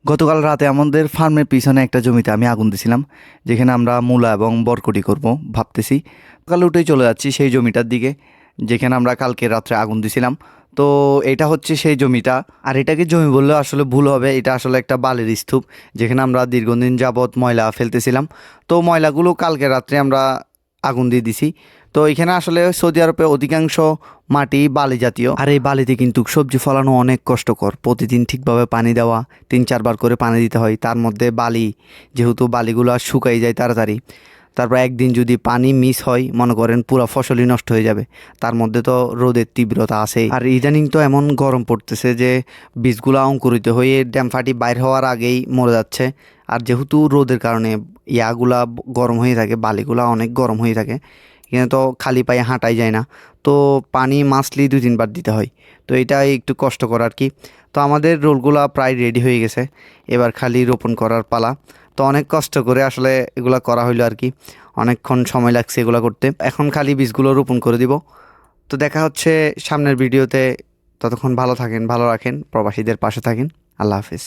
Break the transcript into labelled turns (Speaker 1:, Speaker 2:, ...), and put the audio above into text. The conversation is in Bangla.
Speaker 1: গতকাল রাতে আমাদের ফার্মের পিছনে একটা জমিতে আমি আগুন দিছিলাম, যেখানে আমরা মূলা এবং বরকটি করব ভাবতেছি। সকালে উঠেই চলে যাচ্ছি সেই জমিটার দিকে যেখানে আমরা কালকে রাত্রে আগুন দিছিলাম। তো এটা হচ্ছে সেই জমিটা, আর এটাকে জমি বললেও আসলে ভুল হবে, এটা আসলে একটা বালির স্তূপ যেখানে আমরা দীর্ঘদিন যাবৎ ময়লা ফেলতেছিলাম। তো ময়লাগুলো কালকে রাত্রে আমরা আগুন দিয়ে দিছি। তো এখানে আসলে সৌদি আরবে অধিকাংশ মাটি বালি জাতীয়, আর এই বালিতে কিন্তু সবজি ফলানো অনেক কষ্টকর। প্রতিদিন ঠিকভাবে পানি দেওয়া, 3-4 বার করে পানি দিতে হয়। তার মধ্যে বালি, যেহেতু বালিগুলো আর শুকাই যায় তাড়াতাড়ি, তারপর একদিন যদি পানি মিস হয় মনে করেন পুরো ফসলই নষ্ট হয়ে যাবে। তার মধ্যে তো রোদের তীব্রতা আছে, আর ইদানিং তো এমন গরম পড়তেছে যে বীজগুলো অঙ্কুরিত হয়ে ড্যাম ফাটি বাইর হওয়ার আগেই মরে যাচ্ছে। আর যেহেতু রোদের কারণে ইয়াগুলা গরম হয়ে থাকে, বালিগুলা অনেক গরম হয়ে থাকে, এখানে তো খালি পায়ে হাঁটাই যায় না। তো পানি মাসলি 2-3 বার দিতে হয়। তো এটাই একটু কষ্টকর আর কি। তো আমাদের রোলগুলা প্রায় রেডি হয়ে গেছে, এবার খালি রোপণ করার পালা। তো অনেক কষ্ট করে আসলে এগুলা করা হইলো আর কি, অনেকক্ষণ সময় লাগছে এগুলা করতে। এখন খালি বীজগুলো রোপণ করে দিব। তো দেখা হচ্ছে সামনের ভিডিওতে। ততক্ষণ ভালো থাকেন, ভালো রাখেন, প্রবাসীদের পাশে থাকেন। আল্লাহ হাফিজ।